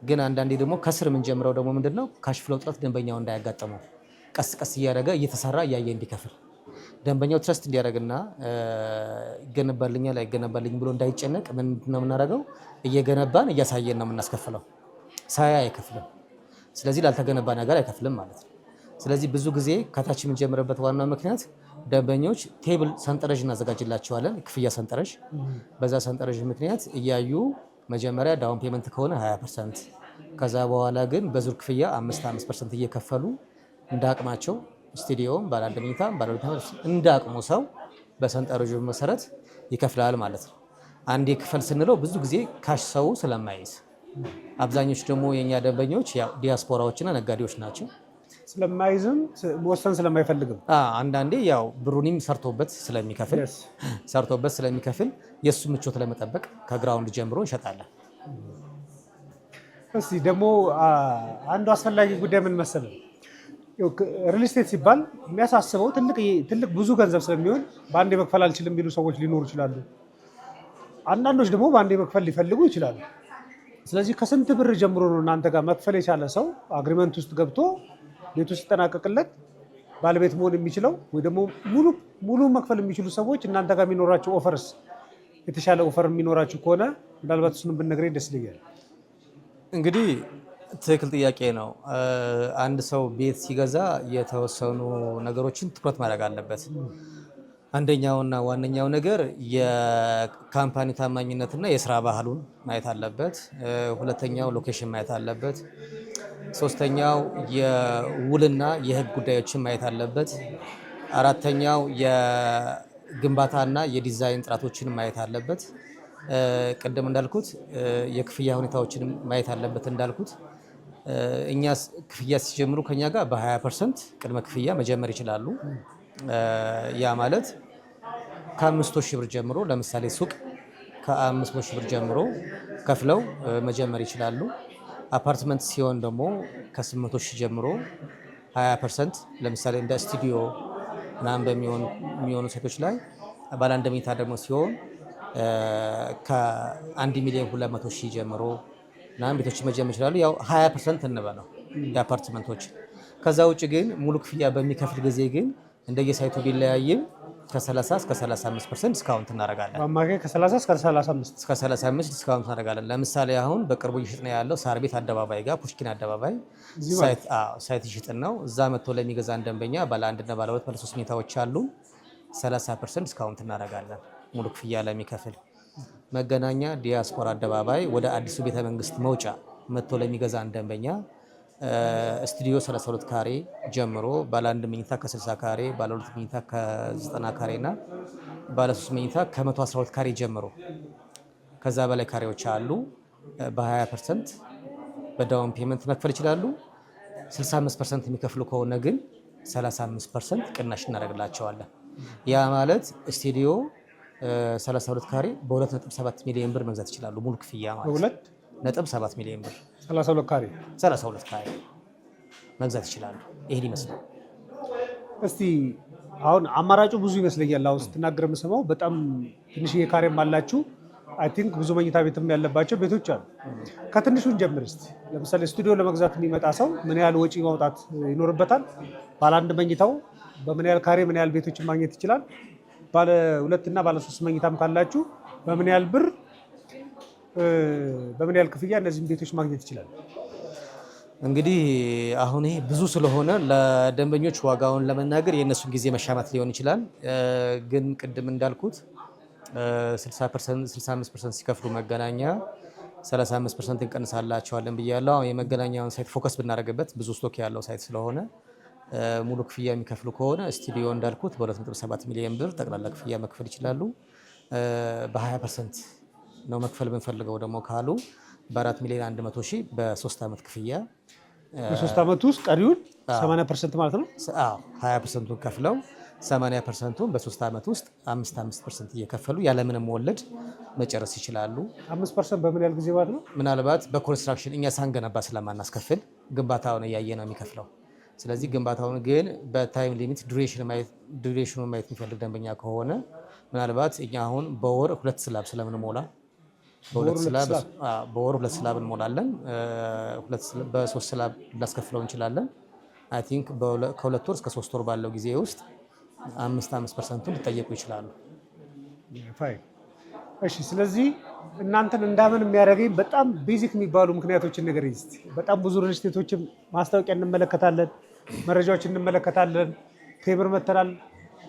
ግን አንዳንዴ ደግሞ ከስር የምንጀምረው ደግሞ ምንድነው ካሽ ፍሎ እጥረት ደንበኛው እንዳያጋጥመው ቀስ ቀስ እያደረገ እየተሰራ እያየ እንዲከፍል ደንበኛው ትረስት እንዲያደርግና ይገነባልኛል አይገነባልኝ ብሎ እንዳይጨነቅ ምንድነው የምናደርገው? እየገነባን እያሳየን ነው የምናስከፍለው። ሳያ አይከፍልም። ስለዚህ ላልተገነባ ነገር አይከፍልም ማለት ነው። ስለዚህ ብዙ ጊዜ ከታች የምንጀምርበት ዋናው ምክንያት ደንበኞች ቴብል ሰንጠረዥ እናዘጋጅላቸዋለን፣ ክፍያ ሰንጠረዥ። በዛ ሰንጠረዥ ምክንያት እያዩ መጀመሪያ ዳውን ፔመንት ከሆነ 20%፣ ከዛ በኋላ ግን በዙር ክፍያ 5% እየከፈሉ እንደ አቅማቸው ስቱዲዮም ባለ አንድ መኝታ ባለ ሁለት መኝታ እንደ አቅሙ ሰው በሰንጠረዡ መሰረት ይከፍላል ማለት ነው። አንዴ ክፈል ስንለው ብዙ ጊዜ ካሽ ሰው ስለማይዝ፣ አብዛኞቹ ደግሞ የኛ ደንበኞች ያው ዲያስፖራዎችና ነጋዴዎች ናቸው። ስለማይዝም መወሰን ስለማይፈልግም አንዳንዴ ያው ብሩንም ሰርቶበት ስለሚከፍል የእሱ ምቾት ለመጠበቅ ከግራውንድ ጀምሮ እንሸጣለን። እስቲ ደግሞ አንዱ አስፈላጊ ጉዳይ ምን መሰለህ? ሪል ስቴት ሲባል የሚያሳስበው ትልቅ ብዙ ገንዘብ ስለሚሆን በአንዴ መክፈል አልችልም የሚሉ ሰዎች ሊኖሩ ይችላሉ። አንዳንዶች ደግሞ በአንዴ መክፈል ሊፈልጉ ይችላሉ። ስለዚህ ከስንት ብር ጀምሮ ነው እናንተ ጋር መክፈል የቻለ ሰው አግሪመንት ውስጥ ገብቶ ቤቱ ሲጠናቀቅለት ባለቤት መሆን የሚችለው? ወይ ደግሞ ሙሉ መክፈል የሚችሉ ሰዎች እናንተ ጋር የሚኖራቸው ኦፈርስ የተሻለ ኦፈር የሚኖራችሁ ከሆነ ምናልባት እሱንም ብትነግረኝ ደስ ይለኛል። እንግዲህ ትክክል ጥያቄ ነው። አንድ ሰው ቤት ሲገዛ የተወሰኑ ነገሮችን ትኩረት ማድረግ አለበት። አንደኛውና ዋነኛው ነገር የካምፓኒ ታማኝነትና የስራ ባህሉን ማየት አለበት። ሁለተኛው ሎኬሽን ማየት አለበት። ሶስተኛው የውልና የሕግ ጉዳዮችን ማየት አለበት። አራተኛው የግንባታና የዲዛይን ጥራቶችን ማየት አለበት። ቅድም እንዳልኩት የክፍያ ሁኔታዎችን ማየት አለበት። እንዳልኩት እኛ ክፍያ ሲጀምሩ ከኛ ጋር በ20% ቅድመ ክፍያ መጀመር ይችላሉ። ያ ማለት ከ500,000 ብር ጀምሮ ለምሳሌ ሱቅ ከ500,000 ብር ጀምሮ ከፍለው መጀመር ይችላሉ። አፓርትመንት ሲሆን ደግሞ ከ800,000 ጀምሮ 20% ለምሳሌ እንደ ስቱዲዮ ምናምን በሚሆኑ ሴቶች ላይ ባለ አንድ መኝታ ደግሞ ሲሆን ከ1,200,000 ጀምሮ ምናምን ቤቶች መጀመር ይችላሉ። ያው 20% እንበለው የአፓርትመንቶች። ከዛ ውጭ ግን ሙሉ ክፍያ በሚከፍል ጊዜ ግን እንደየሳይቱ ቢለያይም ከ30 እስከ 35% ዲስካውንት እናደርጋለን። በአማካይ ከ30 እስከ 35 ዲስካውንት እናደርጋለን። ለምሳሌ አሁን በቅርቡ እየሸጥን ያለው ሳር ቤት አደባባይ ጋር ፑሽኪን አደባባይ ሳይት እየሸጥን ነው። እዛ መጥቶ ለሚገዛን ደንበኛ ባለ አንድና ባለ ሁለት ባለ ሶስት መኝታዎች አሉ 30% ዲስካውንት እናደርጋለን ሙሉ ክፍያ ለሚከፍል። መገናኛ ዲያስፖራ አደባባይ ወደ አዲሱ ቤተመንግስት መውጫ መጥቶ ለሚገዛን ደንበኛ ስቱዲዮ 32 ካሬ ጀምሮ ባለ 1 መኝታ ከ60 ካሬ፣ ባለ 2 መኝታ ከ90 ካሬ እና ባለ 3 መኝታ ከ112 ካሬ ጀምሮ ከዛ በላይ ካሬዎች አሉ። በ20% በዳውን ፔመንት መክፈል ይችላሉ። 65% የሚከፍሉ ከሆነ ግን 35% ቅናሽ እናደርግላቸዋለን። ያ ማለት ስቱዲዮ 32 ካሬ በ2.7 ሚሊዮን ብር መግዛት ይችላሉ። ሙሉ ክፍያ ማለት 2.7 ሚሊዮን ብር 32 ካሬ መግዛት ይችላሉ። ይሄን ይመስላል። እስቲ አሁን አማራጩ ብዙ ይመስለኛል። አሁን ስትናገር የምሰማው በጣም ትንሽዬ ካሬም አላችሁ። አይ ቲንክ ብዙ መኝታ ቤትም ያለባቸው ቤቶች አሉ። ከትንሹን ጀምር እስቲ። ለምሳሌ ስቱዲዮ ለመግዛት የሚመጣ ሰው ምን ያህል ወጪ ማውጣት ይኖርበታል? ባለ 1 መኝታው በምን ያህል ካሬ ምን ያህል ቤቶችን ማግኘት ይችላል? ባለ 2 እና ባለ 3 መኝታም ካላችሁ በምን ያህል ብር በምን ያህል ክፍያ እነዚህን ቤቶች ማግኘት ይችላል? እንግዲህ አሁን ይሄ ብዙ ስለሆነ ለደንበኞች ዋጋውን ለመናገር የእነሱን ጊዜ መሻማት ሊሆን ይችላል። ግን ቅድም እንዳልኩት 65% ሲከፍሉ መገናኛ 35% እንቀንሳላቸዋለን ብያለሁ። አሁን የመገናኛውን ሳይት ፎከስ ብናደርግበት ብዙ ስቶክ ያለው ሳይት ስለሆነ ሙሉ ክፍያ የሚከፍሉ ከሆነ ስቱዲዮ እንዳልኩት በ2.7 ሚሊዮን ብር ጠቅላላ ክፍያ መክፈል ይችላሉ። በ20% ነው መክፈል ብንፈልገው ደግሞ ካሉ በ4 ሚሊዮን 100 ሺህ በ3 ዓመት ክፍያ በ3 ዓመት ውስጥ ቀሪውን 80% ማለት ነው። 20%ቱን ከፍለው 80%ቱን በ3 ዓመት ውስጥ 5% እየከፈሉ ያለምንም ወለድ መጨረስ ይችላሉ። 5% በምን ያህል ጊዜ ማለት ነው? ምናልባት በኮንስትራክሽን እኛ ሳንገነባ ስለማናስከፍል ግንባታውን እያየ ነው የሚከፍለው። ስለዚህ ግንባታውን ግን በታይም ሊሚት ዱሬሽኑን ማየት የሚፈልግ ደንበኛ ከሆነ ምናልባት እኛ አሁን በወር 2 ስላብ ስለምንሞላ በወር 2 ስላብ እንሞላለን። በ3 ስላብ ላስከፍለው እንችላለን። አይ ቲንክ ከ2 ወር እስከ 3 ወር ባለው ጊዜ ውስጥ 5% ሊጠየቁ ይችላሉ። እሺ፣ ስለዚህ እናንተን እንዳምን የሚያደርገኝ በጣም ቤዚክ የሚባሉ ምክንያቶችን ነገር እስቲ። በጣም ብዙ ሪል ስቴቶችን ማስታወቂያ እንመለከታለን፣ መረጃዎች እንመለከታለን፣ ቴምር መተናል።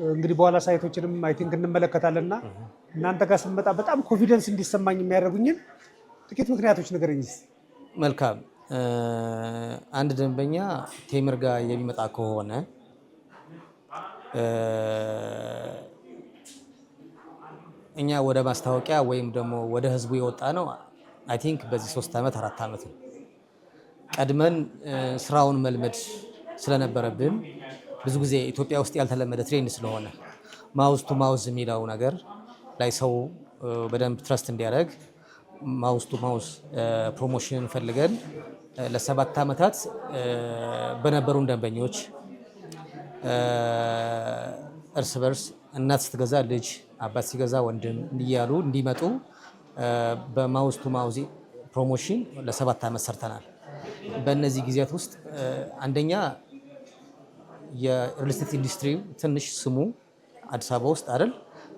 እንግዲህ በኋላ ሳይቶችንም አይ ቲንክ እንመለከታለን እና እናንተ ጋር ስንመጣ በጣም ኮንፊደንስ እንዲሰማኝ የሚያደርጉኝን ጥቂት ምክንያቶች ንገረኝ እስቲ። መልካም። አንድ ደንበኛ ቴምር ጋር የሚመጣ ከሆነ እኛ ወደ ማስታወቂያ ወይም ደግሞ ወደ ህዝቡ የወጣ ነው አይ ቲንክ በዚህ 3 ዓመት 4 ዓመት ነው። ቀድመን ስራውን መልመድ ስለነበረብን ብዙ ጊዜ ኢትዮጵያ ውስጥ ያልተለመደ ትሬንድ ስለሆነ ማውዝ ቱ ማውዝ የሚለው ነገር ላይ ሰው በደንብ ትረስት እንዲያደርግ ማውዝ ቱ ማውዝ ፕሮሞሽን ፈልገን ለ7 ዓመታት በነበሩን ደንበኞች እርስ በርስ እናት ስትገዛ ልጅ፣ አባት ሲገዛ ወንድም እያሉ እንዲመጡ በማውዝ ቱ ማውዝ ፕሮሞሽን ለ7 ዓመት ሰርተናል። በእነዚህ ጊዜያት ውስጥ አንደኛ የሪል ስቴት ኢንዱስትሪ ትንሽ ስሙ አዲስ አበባ ውስጥ አይደል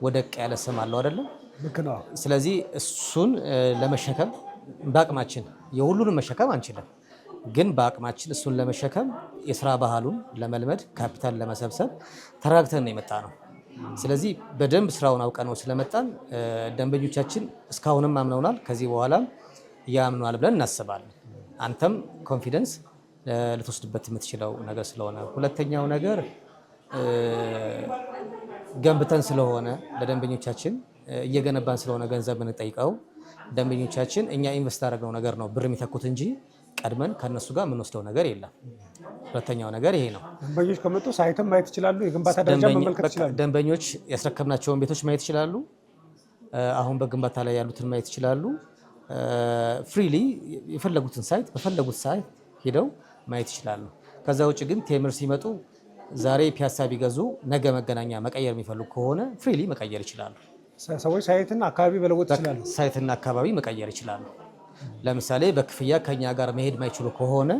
ወደቅ ያለ ስም አለው አይደለም። ስለዚህ እሱን ለመሸከም በአቅማችን የሁሉንም መሸከም አንችልም፣ ግን በአቅማችን እሱን ለመሸከም የስራ ባህሉን ለመልመድ ካፒታል ለመሰብሰብ ተረጋግተን ነው የመጣ ነው። ስለዚህ በደንብ ስራውን አውቀነው ስለመጣን ደንበኞቻችን እስካሁንም አምነውናል፣ ከዚህ በኋላም ያምኗል ብለን እናስባለን። አንተም ኮንፊደንስ ልትወስድበት የምትችለው ነገር ስለሆነ፣ ሁለተኛው ነገር ገንብተን ስለሆነ ለደንበኞቻችን እየገነባን ስለሆነ ገንዘብ የምንጠይቀው ደንበኞቻችን እኛ ኢንቨስት ያደረግነው ነገር ነው ብር የሚተኩት እንጂ ቀድመን ከነሱ ጋር የምንወስደው ነገር የለም። ሁለተኛው ነገር ይሄ ነው። ደንበኞች ከመጡ ሳይትም ማየት ይችላሉ፣ የግንባታ ደረጃ መመልከት ይችላሉ። ደንበኞች ያስረከብናቸውን ቤቶች ማየት ይችላሉ፣ አሁን በግንባታ ላይ ያሉትን ማየት ይችላሉ። ፍሪሊ የፈለጉትን ሳይት በፈለጉት ሳይት ሄደው ማየት ይችላሉ። ከዛ ውጭ ግን ቴምር ሲመጡ ዛሬ ፒያሳ ቢገዙ ነገ መገናኛ መቀየር የሚፈልጉ ከሆነ ፍሪሊ መቀየር ይችላሉ። ሰዎች ሳይትና አካባቢ መለወጥ ይችላሉ። ሳይትና አካባቢ መቀየር ይችላሉ። ለምሳሌ በክፍያ ከኛ ጋር መሄድ ማይችሉ ከሆነ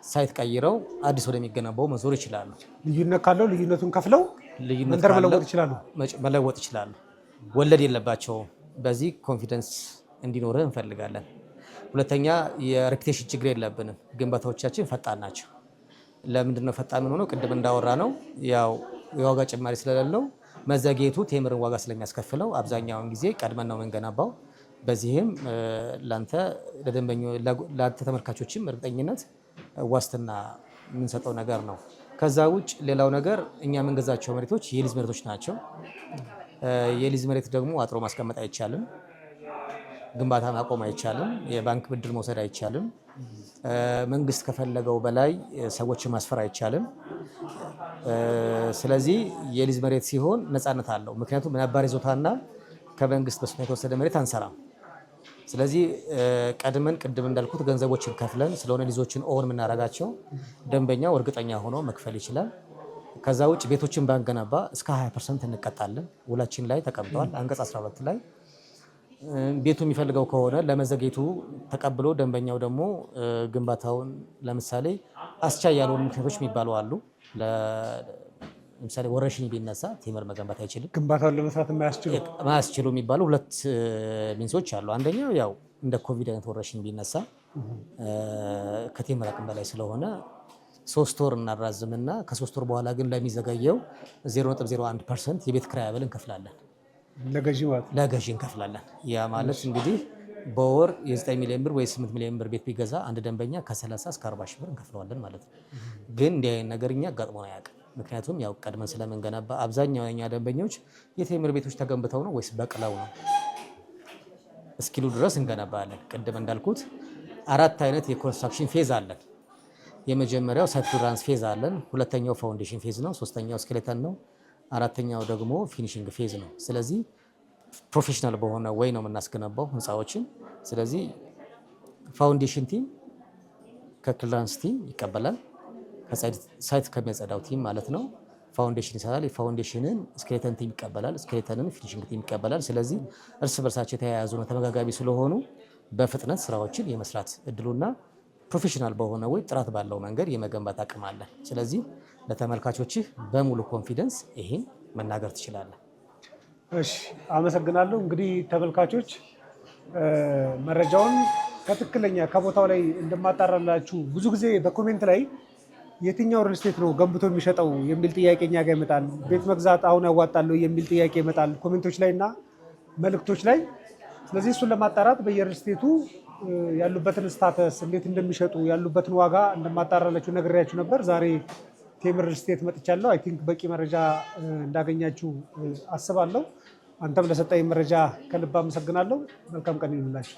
ሳይት ቀይረው አዲስ ወደሚገነባው መዞር ይችላሉ። ልዩነት ካለው ልዩነቱን ከፍለው መንደር መለወጥ ይችላሉ። ወለድ የለባቸውም። በዚህ ኮንፊደንስ እንዲኖርህ እንፈልጋለን። ሁለተኛ የሬፑቴሽን ችግር የለብንም። ግንባታዎቻችን ፈጣን ናቸው። ለምንድነው ፈጣን የምንሆነው? ቅድም እንዳወራ ነው ያው የዋጋ ጭማሪ ስለሌለው መዘግየቱ ቴምርን ዋጋ ስለሚያስከፍለው አብዛኛውን ጊዜ ቀድመን ነው የምንገነባው። በዚህም ለአንተ ተመልካቾችም እርግጠኝነት ዋስትና የምንሰጠው ነገር ነው። ከዛ ውጭ ሌላው ነገር እኛ የምንገዛቸው መሬቶች የሊዝ መሬቶች ናቸው። የሊዝ መሬት ደግሞ አጥሮ ማስቀመጥ አይቻልም። ግንባታ ማቆም አይቻልም። የባንክ ብድር መውሰድ አይቻልም። መንግስት ከፈለገው በላይ ሰዎችን ማስፈር አይቻልም። ስለዚህ የሊዝ መሬት ሲሆን ነፃነት አለው። ምክንያቱም ነባር ይዞታና ከመንግስት በስጦታ የተወሰደ መሬት አንሰራም። ስለዚህ ቀድመን ቅድም እንዳልኩት ገንዘቦችን ከፍለን ስለሆነ ሊዞችን ኦን የምናደርጋቸው ደንበኛው እርግጠኛ ሆኖ መክፈል ይችላል። ከዛ ውጭ ቤቶችን ባንገነባ እስከ 20% እንቀጣለን። ውላችን ላይ ተቀምጧል። አንቀጽ 12 ላይ ቤቱ የሚፈልገው ከሆነ ለመዘግየቱ ተቀብሎ ደንበኛው ደግሞ ግንባታውን ለምሳሌ አስቻይ ያልሆኑ ምክንያቶች የሚባሉ አሉ። ለምሳሌ ወረርሽኝ ቢነሳ ቴምር መገንባት አይችልም። ግንባታውን ለመስራት ማያስችሉ የሚባሉ ሁለት ሚንሶች አሉ። አንደኛው ያው እንደ ኮቪድ አይነት ወረርሽኝ ቢነሳ ከቴምር አቅም በላይ ስለሆነ 3 ወር እናራዝምና ከ3 ወር በኋላ ግን ለሚዘገየው 0.01% የቤት ኪራይ አበል እንከፍላለን። ለገዢ እንከፍላለን። ያ ማለት እንግዲህ በወር የ9 ሚሊዮን ብር ወይ 8 ሚሊዮን ብር ቤት ቢገዛ አንድ ደንበኛ ከ30 እስከ 40 ሺህ ብር እንከፍለዋለን ማለት ነው። ግን እንዲህ አይነት ነገር እኛ አጋጥሞን አያውቅም። ምክንያቱም ያው ቀድመን ስለምንገነባ አብዛኛው የኛ ደንበኞች የቴምር ቤቶች ተገንብተው ነው ወይስ በቅለው ነው እስኪሉ ድረስ እንገነባለን። ቅድም እንዳልኩት 4 አይነት የኮንስትራክሽን ፌዝ አለን። የመጀመሪያው ሳይት ክሊራንስ ፌዝ አለን። ሁለተኛው ፋውንዴሽን ፌዝ ነው። ሶስተኛው ስኬሌተን ነው። አራተኛው ደግሞ ፊኒሽንግ ፌዝ ነው። ስለዚህ ፕሮፌሽናል በሆነ ወይ ነው የምናስገነባው ህንፃዎችን። ስለዚህ ፋውንዴሽን ቲም ከክሊራንስ ቲም ይቀበላል፣ ሳይት ከሚያጸዳው ቲም ማለት ነው። ፋውንዴሽን ይሰራል። የፋውንዴሽንን ስኬሌተን ቲም ይቀበላል፣ ስኬሌተንን ፊኒሽንግ ቲም ይቀበላል። ስለዚህ እርስ በርሳቸው የተያያዙ ነው፣ ተመጋጋቢ ስለሆኑ በፍጥነት ስራዎችን የመስራት እድሉና ፕሮፌሽናል በሆነ ወይ ጥራት ባለው መንገድ የመገንባት አቅም አለን። ስለዚህ ለተመልካቾችህ በሙሉ ኮንፊደንስ ይሄን መናገር ትችላለህ። እሺ፣ አመሰግናለሁ። እንግዲህ ተመልካቾች መረጃውን ከትክክለኛ ከቦታው ላይ እንደማጣራላችሁ ብዙ ጊዜ በኮሜንት ላይ የትኛው ሪል ስቴት ነው ገንብቶ የሚሸጠው የሚል ጥያቄ እኛ ጋር ይመጣል። ቤት መግዛት አሁን ያዋጣል የሚል ጥያቄ ይመጣል ኮሜንቶች ላይ እና መልእክቶች ላይ። ስለዚህ እሱን ለማጣራት በየሪል ስቴቱ ያሉበትን ስታተስ እንዴት እንደሚሸጡ ያሉበትን ዋጋ እንደማጣራላችሁ ነግሬያችሁ ነበር። ዛሬ ቴምር ሪል ስቴት መጥቻለሁ። አይ ቲንክ በቂ መረጃ እንዳገኛችሁ አስባለሁ። አንተም ለሰጠኝ መረጃ ከልብ አመሰግናለሁ። መልካም ቀን ይሁንላችሁ።